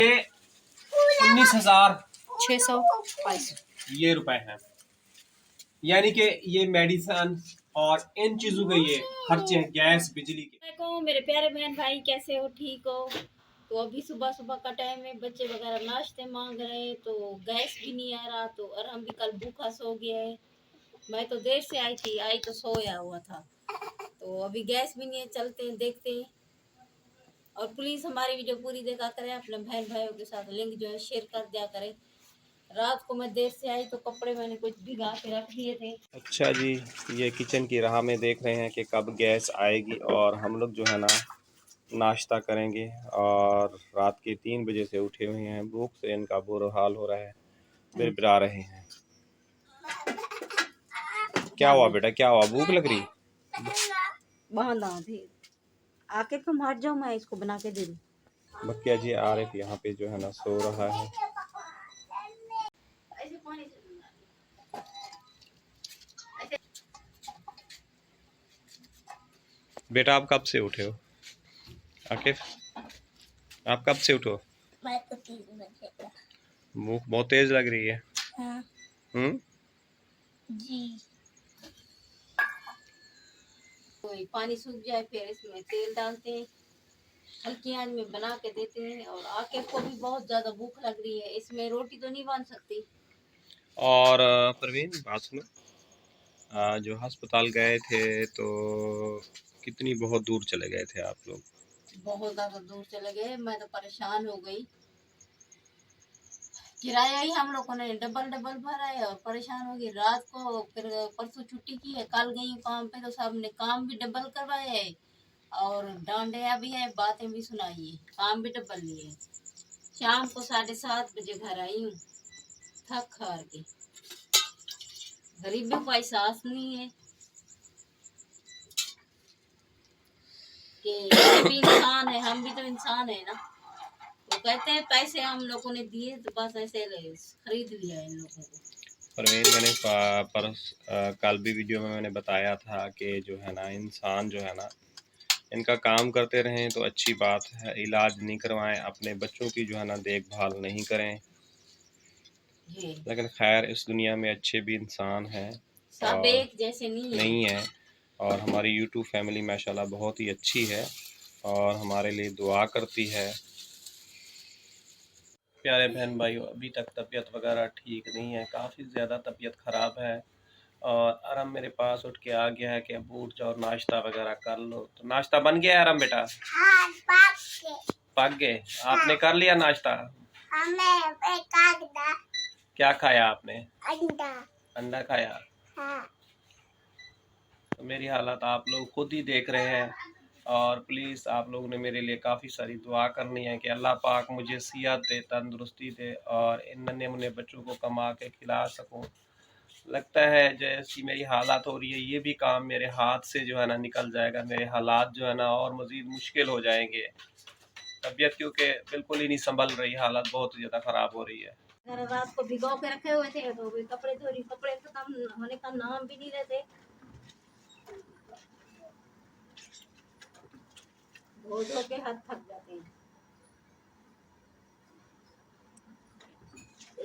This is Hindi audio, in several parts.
ये 19,622 ये रुपए हैं। यानी कि ये मेडिसिन और इन चीजों के ये खर्चे हैं, गैस बिजली के। मेरे प्यारे बहन भाई, कैसे हो? ठीक हो? तो अभी सुबह सुबह का टाइम है, बच्चे वगैरह नाश्ते मांग रहे हैं, तो गैस भी नहीं आ रहा, तो अरहम भी कल भूखा सो गया है। मैं तो देर से आई थी, आई तो सोया हुआ था, तो अभी गैस भी नहीं है। चलते हैं, देखते हैं। और प्लीज़ हमारी वीडियो पूरी देखा करें, अपने बहन भाइयों के साथ लिंक जो है शेयर कर दिया करें। रात को मैं देर से आई तो कपड़े मैंने कुछ भिगा के रख दिए थे। अच्छा जी, ये किचन की राह में देख रहे हैं कि कब गैस आएगी और हम लोग जो है ना नाश्ता करेंगे। और रात के 3 बजे से उठे हुए हैं, भूख से इनका बुरा हाल हो रहा है, बिरबिरा रहे हैं। क्या हुआ बेटा, क्या हुआ? भूख लग रही? आके तुम हट जाओ, मैं इसको बना के दे दूँ। बकिया जी आरिफ यहाँ पे जो है ना सो रहा है। बेटा आप कब से उठे हो? आकिफ आप कब से उठो? मैं तो 3 बजे। भूख बहुत तेज लग रही है। हाँ जी। तो पानी सूख जाए, फिर इसमें तेल डालते हैं, हल्की आंच में बना के देते हैं। और आके को भी बहुत ज्यादा भूख लग रही है, इसमें रोटी तो नहीं बन सकती। और परवीन बात सुनो, जो अस्पताल गए थे तो कितनी बहुत दूर चले गए थे आप लोग? बहुत ज्यादा दूर चले गए, मैं तो परेशान हो गई। किराया ही हम लोगों ने डबल डबल भरा है और परेशान हो गई। रात को फिर परसों छुट्टी की है, कल गई काम पे, तो सब ने काम भी डबल करवाया है और डांडिया भी है, बातें भी सुनाई है, काम भी डबल लिए है। शाम को 7:30 बजे घर आई हूँ, थक हार के। गरीबी का एहसास नहीं है कि ये भी इंसान है, हम भी तो इंसान है ना। वो कहते हैं पैसे हम लोगों ने दिए तो बस ऐसे खरीद लिया इन लोगों को। परवीन मैंने कल भी वीडियो में मैंने बताया था कि जो है ना इंसान जो है ना इनका काम करते रहें तो अच्छी बात है, इलाज नहीं करवाएं, अपने बच्चों की जो है ना देखभाल नहीं करें। लेकिन खैर इस दुनिया में अच्छे भी इंसान हैं, सब और एक जैसे नहीं है। और हमारी यूट्यूब फैमिली माशाल्लाह बहुत ही अच्छी है और हमारे लिए दुआ करती है। प्यारे बहन भाइयों, अभी तक तबीयत वगैरह ठीक नहीं है, काफ़ी ज़्यादा तबीयत ख़राब है। और आराम मेरे पास उठ के आ गया है कि अब उठ जाओ नाश्ता वगैरह कर लो। तो नाश्ता बन गया है आराम बेटा? हाँ, पक गए? आपने कर लिया नाश्ता? क्या खाया आपने? अंडा। अंडा खाया? हाँ। तो मेरी हालत आप लोग खुद ही देख रहे हैं। और प्लीज़ आप लोगों ने मेरे लिए काफ़ी सारी दुआ करनी है कि अल्लाह पाक मुझे सेहत दे, तंदुरुस्ती दे और इन नन्हे मुन्ने बच्चों को कमा के खिला सकूं। लगता है जैसी मेरी हालत हो रही है, ये भी काम मेरे हाथ से जो है ना निकल जाएगा, मेरे हालात जो है ना और मज़ीद मुश्किल हो जाएंगे। तबीयत क्योंकि बिल्कुल ही नहीं संभल रही, हालत बहुत ज़्यादा ख़राब हो रही है। रात को भिगो के रखे हुए थे, तो कपड़े धो रही, कपड़े खत्म होने का नाम भी नहीं लेते। धो धो के हाथ थक जाते हैं।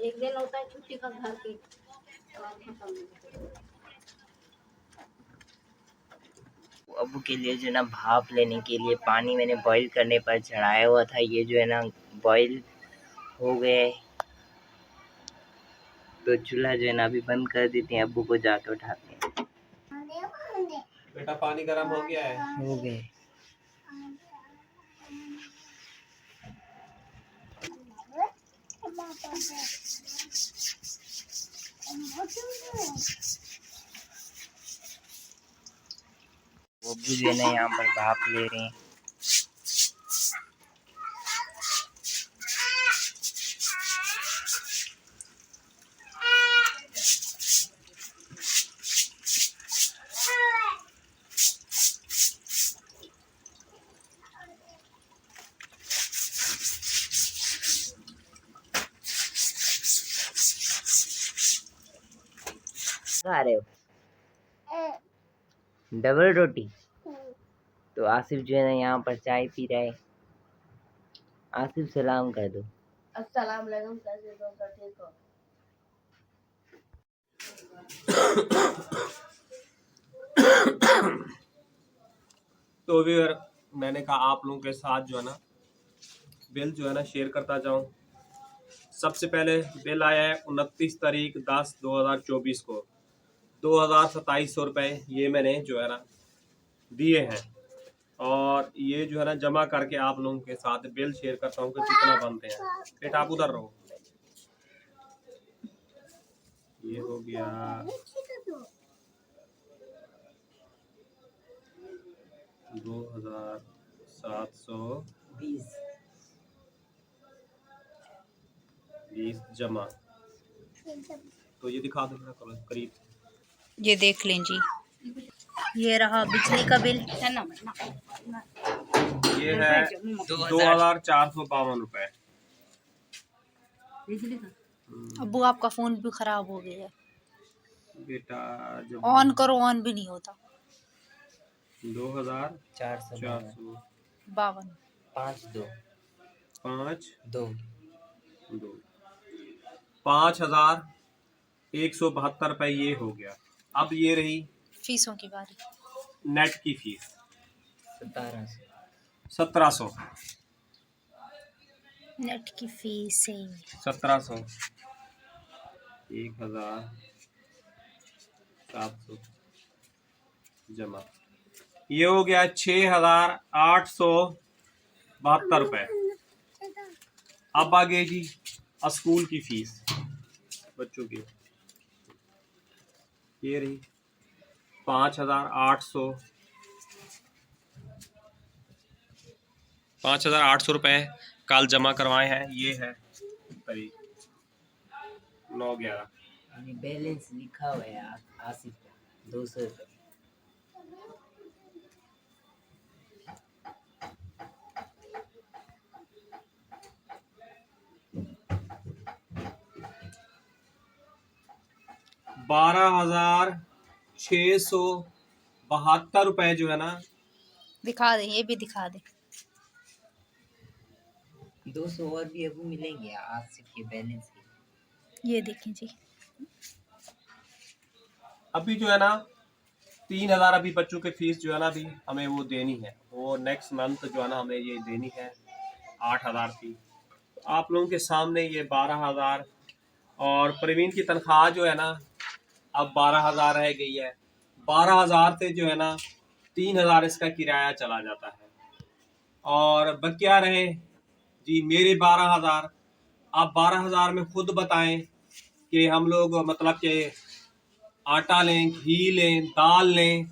एक दिन होता है छुट्टी का घर के, और खत्म नहीं होता। अबू के लिए जो है ना भाप लेने के लिए पानी मैंने बॉईल करने पर चढ़ाया हुआ था। ये जो है ना बॉईल हो गए, तो चूल्हा जो है ना अभी बंद कर देते हैं, अबू को जाके उठाते हैं। बेटा पानी गर्म हो गया है? हो गए। अबू जो है ना यहाँ पर भाप ले रहे हैं। खा रहे हो डबल रोटी? तो आसिफ जो है ना यहाँ पर चाय पी रहा है। आसिफ सलाम कर दो। अस्सलाम वालेकुम, कैसे हो? सब ठीक हो? तो फिर मैंने कहा आप लोगों के साथ जो है ना बिल जो है ना शेयर करता जाऊं। सबसे पहले बिल आया है 29 तारीख 10/2024 को 2,2700 रुपये ये मैंने जो है ना दिए हैं। और ये जो है ना जमा करके आप लोगों के साथ बिल शेयर करता हूँ कि कितना बनते हैं। बेटा आप उधर रहो। ये हो गया 2,720 जमा। तो ये दिखा दो करीब। ये देख लें जी, ये रहा बिजली का बिल। ये है 2,452 रुपए। अब्बू आपका फोन भी खराब हो गया है, बेटा जब ऑन करो ऑन भी नहीं होता। 2,452 52 5,172 रुपए ये हो गया। अब ये रही फीसों की बारी। नेट की फीस 1700 नेट की फीस है 1700 1,700 जमा। ये हो गया 6,872 रुपए। अब आ गई जी स्कूल की फीस बच्चों की। ये रही 5,800 रुपए कल जमा करवाए हैं। ये है तारीख 9/11। बैलेंस लिखा हुआ है आसिफ का 200 रुपये। ₹12,672 जो है ना दिखा दें, ये भी दिखा दें। 200 और भी अभी मिलेंगे आसिफ के बैलेंस के। ये देखें जी, अभी जो है ना 3,000 अभी बच्चों के फीस जो है ना अभी हमें वो देनी है। वो नेक्स्ट मंथ जो है ना हमें ये देनी है 8,000 की। तो आप लोगों के सामने ये 12,000 और प्रवीण की तनख्वाह जो है ना अब 12,000 रह गई है। 12,000 से जो है ना 3,000 इसका किराया चला जाता है और बकिया रहे जी मेरे 12,000। आप 12,000 में खुद बताएं कि हम लोग मतलब कि आटा लें, घी लें, दाल लें।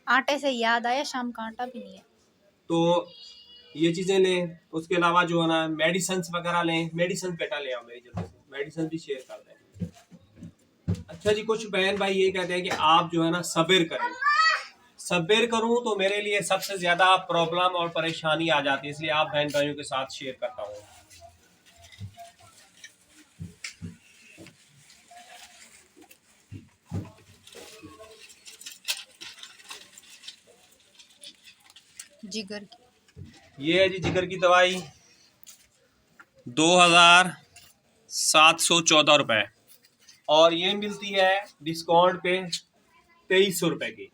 आटे से याद आया शाम का आटा भी नहीं है। तो ये चीज़ें लें। उसके अलावा जो है ना मेडिसिन वगैरह लें। मेडिसिन बेटा ले आओ मेरी जल्दी से, मेडिसिन भी शेयर कर दें। अच्छा जी, कुछ बहन भाई ये कहते हैं कि आप जो है ना सब्र करें। सब्र करूं तो मेरे लिए सबसे ज़्यादा प्रॉब्लम और परेशानी आ जाती है, इसलिए आप बहन भाइयों के साथ शेयर करता हूँ। जिगर की ये है जी जिगर की दवाई 2,714 रुपए और ये मिलती है डिस्काउंट पे 2,300 रुपए की।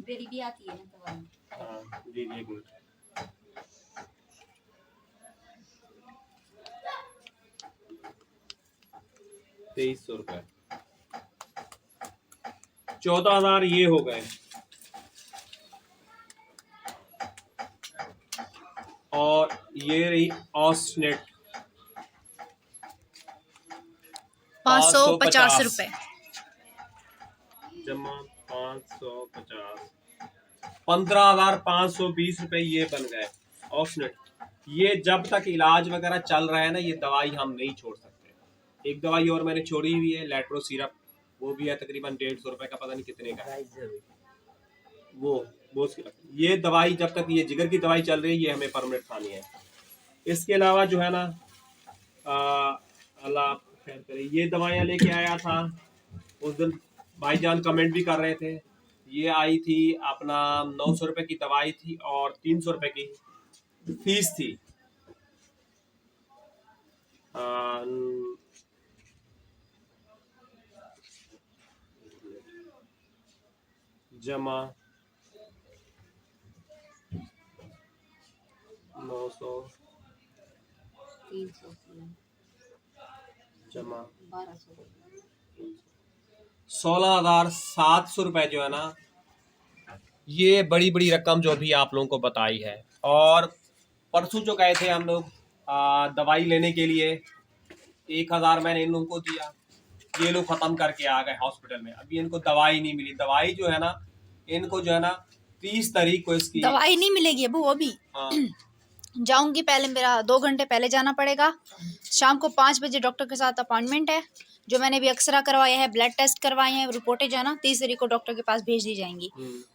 मेरी भी आती है ना दवाई। हाँ जी जी, एक मिनट। ₹2,300 14,000 ये हो गए। और ये रही ऑस्नेट 550 रुपए जमा 550 15,520 रुपए ये बन गए ऑस्नेट। ये जब तक इलाज वगैरह चल रहा है ना ये दवाई हम नहीं छोड़ सकते। एक दवाई और मैंने छोड़ी हुई है लेट्रो सिरप, वो भी है तकरीबन 150 रुपए का, पता नहीं कितने का है वो सिरप। ये दवाई जब तक ये जिगर की दवाई चल रही है ये हमें परमानेंट खानी है। इसके अलावा जो है ना अल्लाह खैर करे, ये दवाइयाँ लेके आया था उस दिन, भाईजान कमेंट भी कर रहे थे। ये आई थी अपना 900 रुपए की दवाई थी और 300 रुपए की फीस थी। जमा 900 300 जमा 1200 16,700 रुपए जो है ना, ये बड़ी बड़ी रकम जो अभी आप लोगों को बताई है। और परसों जो गए थे हम लोग दवाई लेने के लिए, 1,000 मैंने इन लोगों को दिया, ये लोग ख़त्म करके आ गए हॉस्पिटल में। अभी इनको दवाई नहीं मिली। दवाई जो है ना, इनको जो है ना 30 तारीख को इसकी दवाई नहीं मिलेगी अबू अभी। हाँ, जाऊंगी, पहले मेरा 2 घंटे पहले जाना पड़ेगा। शाम को 5 बजे डॉक्टर के साथ अपॉइंटमेंट है। जो मैंने भी एक्सरा करवाया है, ब्लड टेस्ट करवाए हैं, रिपोर्टें जो है ना 30 तारीख को डॉक्टर के पास भेज दी जाएंगी।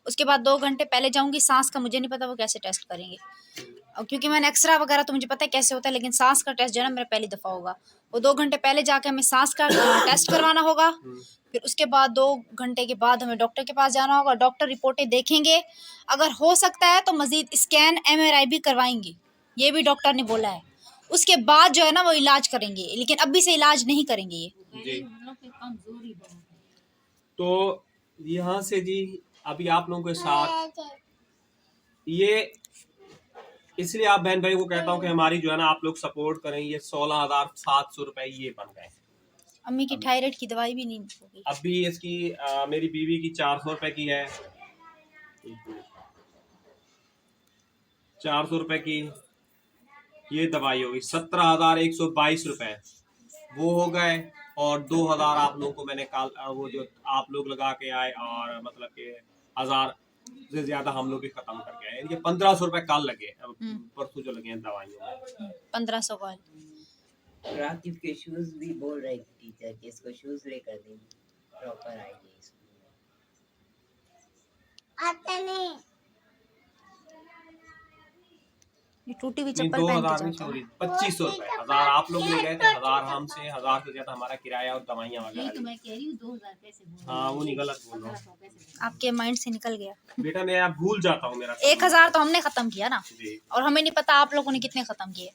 उसके बाद 2 घंटे पहले जाऊंगी। सांस का मुझे नहीं पता वो कैसे टेस्ट करेंगे, और क्योंकि मैंने एक्सरा वगैरह तो मुझे पता है कैसे होता है, लेकिन सांस का टेस्ट जो है ना मेरा पहली दफ़ा होगा। वो 2 घंटे पहले जाके हमें सांस का टेस्ट करवाना होगा। फिर उसके बाद 2 घंटे के बाद हमें डॉक्टर के पास जाना होगा। डॉक्टर रिपोर्टें देखेंगे, अगर हो सकता है तो मजीद स्कैन MRI भी करवाएंगे, ये भी डॉक्टर ने बोला है। उसके बाद जो है ना वो इलाज करेंगे, लेकिन अभी से इलाज नहीं करेंगे ये। जी। कमजोरी बहुत है। तो यहाँ से जी अभी आप लोगों के साथ ये इसलिए आप बहन भाई को कहता हूँ कि हमारी जो है ना आप लोग सपोर्ट करें। ये 16,700 रुपए ये बन गए। अम्मी की थायराइड की दवाई भी नहीं होगी। अभी इसकी मेरी बीवी की 400 रुपए की है, 400 रुपए की ये दवाई होगी। 17,122 रुपए वो हो गए। और 2,000 आप लोगों को मैंने कल वो जो आप लोग लगा के आए, और मतलब कि 1,000 से ज्यादा हम लोग भी खत्म करके आए। इनके 1,500 रुपए कल लगे, परसों जो लगे हैं दवाइयों में 1500 का। राकिब के शूज भी बोल रहे थे टीचर कि इसको शूज लेकर देंगे, प्रॉपर आएंगे इसको। आते नहीं। ये टूटी हुई नहीं, चप्पल पहन 2,000 के नहीं, जाता है। सॉरी 2,500 रुपए। 1,000 आप लोग ले गए थे, 1,000 हमसे, 1,000 से ज्यादा हमारा किराया और दवाइयाँ यही तो वगैरह। मैं कह रही हूँ 2000 कैसे बोल हाँ, वो नहीं, गलत बोल रहा हूँ 1500 कैसे बोल आपके माइंड से निकल गया। बेटा, मैं आप भूल जाता हूँ। मेरा 1000 तो हमने खत्म किया ना, जी, और हमें नहीं पता आप लोगों ने कितने खत्म किए।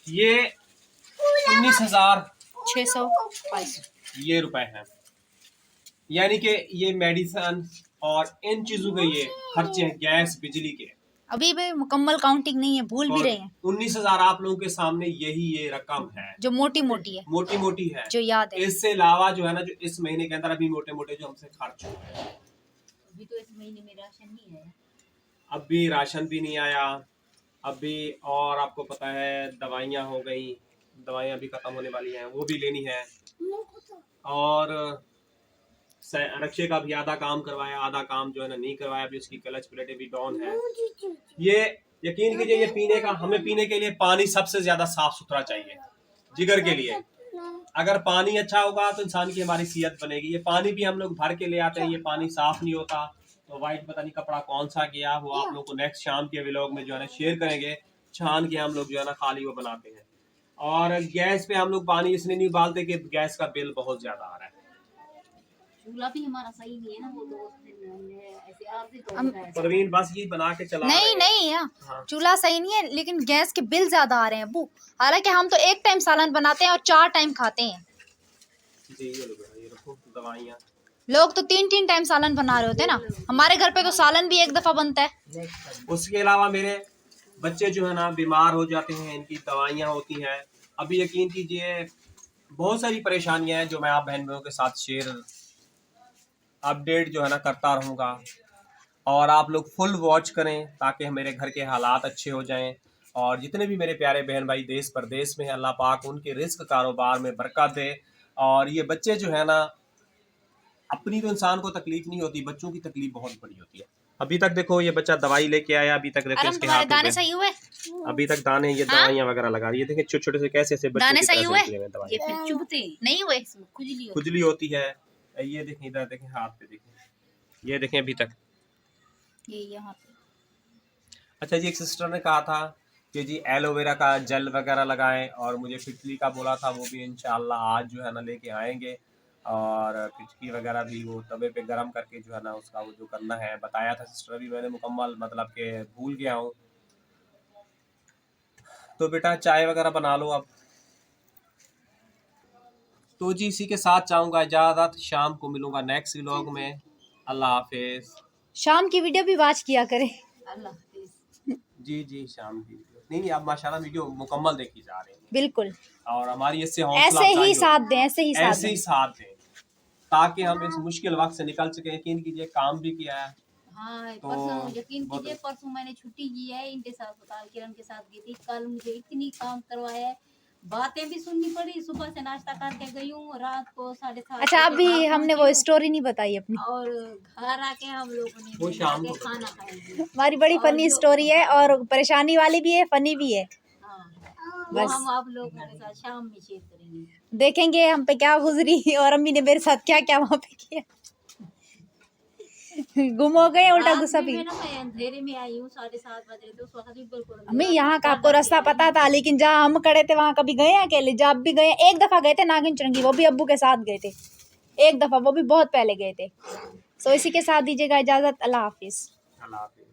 ये 19,600 ये रुपए हैं। यानी कि ये मेडिसिन और इन चीजों के ये खर्चे हैं, गैस बिजली के। अभी भी मुकम्मल काउंटिंग नहीं है, भूल भी और रहे हैं। 19,000 आप लोगों के सामने यही ये रकम है, जो मोटी मोटी है, मोटी मोटी है, जो याद है। इससे अलावा जो है ना, जो इस महीने के अंदर अभी मोटे मोटे जो हमसे खर्च हुए हैं। अभी तो इस महीने में राशन नहीं आया। अभी राशन भी नहीं आया अभी। और आपको पता है दवाइयाँ हो गई, दवाइयाँ भी खत्म होने वाली हैं, वो भी लेनी है। और रक्षे का भी आधा काम करवाया, आधा काम जो है ना नहीं करवाया। अभी उसकी क्लच प्लेटें भी डाउन है। ये यकीन कीजिए, ये पीने का, हमें पीने के लिए पानी सबसे ज्यादा साफ सुथरा चाहिए जिगर के लिए। अगर पानी अच्छा होगा तो इंसान की हमारी सेहत बनेगी। ये पानी भी हम लोग भर के ले आते हैं, ये पानी साफ नहीं होता। तो वाइट पता नहीं कपड़ा कौन सा गया, वो आप लोग को नेक्स्ट शाम के व्लॉग में जो है ना शेयर करेंगे। छान के हम लोग जो है ना खाली वो बनाते हैं। और गैस पे हम लोग पानी इसलिए नहीं उबालते कि गैस का बिल बहुत ज्यादा आ रहा है। चूल्हा भी हमारा सही नहीं है ना, वो 2 दिन हमने ऐसे आरती तो होता है। परवीन बस ये बना के चला नहीं रहे हैं। नहीं यार, हाँ। चूल्हा सही नहीं है, लेकिन गैस के बिल ज्यादा आ रहे हैं अबू। हालांकि हम तो 1 टाइम सालन बनाते हैं और 4 टाइम खाते हैं। जी, ये रखो दवाइयाँ। लोग तो 3 टाइम सालन बना रहे होते हैं ना। हमारे घर पे तो सालन भी 1 दफा बनता है। उसके अलावा मेरे बच्चे जो है ना बीमार हो जाते हैं, इनकी दवाइयाँ होती हैं। अभी यकीन कीजिए बहुत सारी परेशानियां हैं जो मैं आप बहन भाइयों के साथ शेयर अपडेट जो है ना करता रहूँगा। और आप लोग फुल वॉच करें ताकि मेरे घर के हालात अच्छे हो जाएं। और जितने भी मेरे प्यारे बहन भाई देश परदेश में हैं, अल्लाह पाक उनके रिस्क कारोबार में बरकत दे। और ये बच्चे जो है ना, अपनी तो इंसान को तकलीफ नहीं होती, बच्चों की तकलीफ बहुत बड़ी होती है। अभी तक देखो ये बच्चा दवाई लेके आया, अभी तक देखो अरे इसके तुम्हारे हाथों दाने पे सही हुए? अभी तक दाने, ये दवाइयाँ वगैरह लगा रही है। देखिए छोटे छोटे से कैसे ऐसे बच्चों दाने की सही तरह से हुए? निकले हुए हैं दवाई। ये फिर चुभते नहीं हुए? खुजली होती खुजली होती है। ये देखें, इधर देखें, हाथ पे देखें, ये देखें अभी तक। ये यहाँ पे। अच्छा जी, एक सिस्टर ने कहा था कि जी एलोवेरा का जेल वगैरह लगाएं, और मुझे फिटली का बोला था, वो भी इंशाल्लाह आज जो है ना लेके आएंगे। और पिचकी वगैरह भी वो तवे पे गरम करके जो है ना उसका वो जो करना है बताया था सिस्टर, भी मैंने मुकम्मल मतलब के भूल गया हूँ। तो बेटा चाय वगैरह बना लो अब। तो जी इसी के साथ चाहूँगा इजाज़त, शाम को मिलूँगा नेक्स्ट व्लॉग में। अल्लाह हाफिज। शाम की वीडियो भी वॉच किया करें। अल्लाह हाफिज। जी जी शाम की वीडियो नहीं अब माशाल्लाह वीडियो मुकम्मल देखी जा रही है बिल्कुल और हमारी इससे हौसला ऐसे ही अफजाई साथ दें, ऐसे ही साथ ऐसे ही दें। साथ दें ताकि हम इस मुश्किल वक्त से निकल सके। यकीन कीजिए काम भी किया है हाँ तो परसों यकीन बहुत- कीजिए परसों मैंने छुट्टी की है इनके साथ अस्पताल किरण के साथ गई थी। कल मुझे इतनी काम करवाया है, बातें भी सुननी पड़ी। सुबह से नाश्ता करके गई हूँ, रात को 7:30 अच्छा बजे अभी घर हमने वो पहुंची हूँ स्टोरी नहीं बताई अपनी, और घर आके हम लोगों ने वो मिल शाम के को खाना खाएंगे। हमारी बड़ी और फनी जो- स्टोरी है और परेशानी वाली भी है, फनी भी है। हाँ, वो बस हम आप लोगों के साथ शाम में शेयर करेंगे। देखेंगे हम पे क्या गुजरी और अम्मी ने मेरे साथ क्या क्या वहाँ पे किया। गुम हो गए उल्टा रात गुस्सा में भी। मैं ना मैं अंधेरे में आई हूँ, 7:30 बज रहे थे उस वक्त भी बिल्कुल अम्मी अंधेरा यहाँ था। का आपको डर रास्ता के आई पता हूँ। था लेकिन जहाँ हम खड़े थे वहाँ कभी गए हैं अकेले? जब भी गए एक दफा गए थे नागिन चुरंगी, वो भी अब्बू के साथ गए थे एक दफा, वो भी बहुत पहले गए थे। सो इसी के साथ दीजिएगा इजाजत। अल्लाह हाफिज। अल्लाह हाफिज।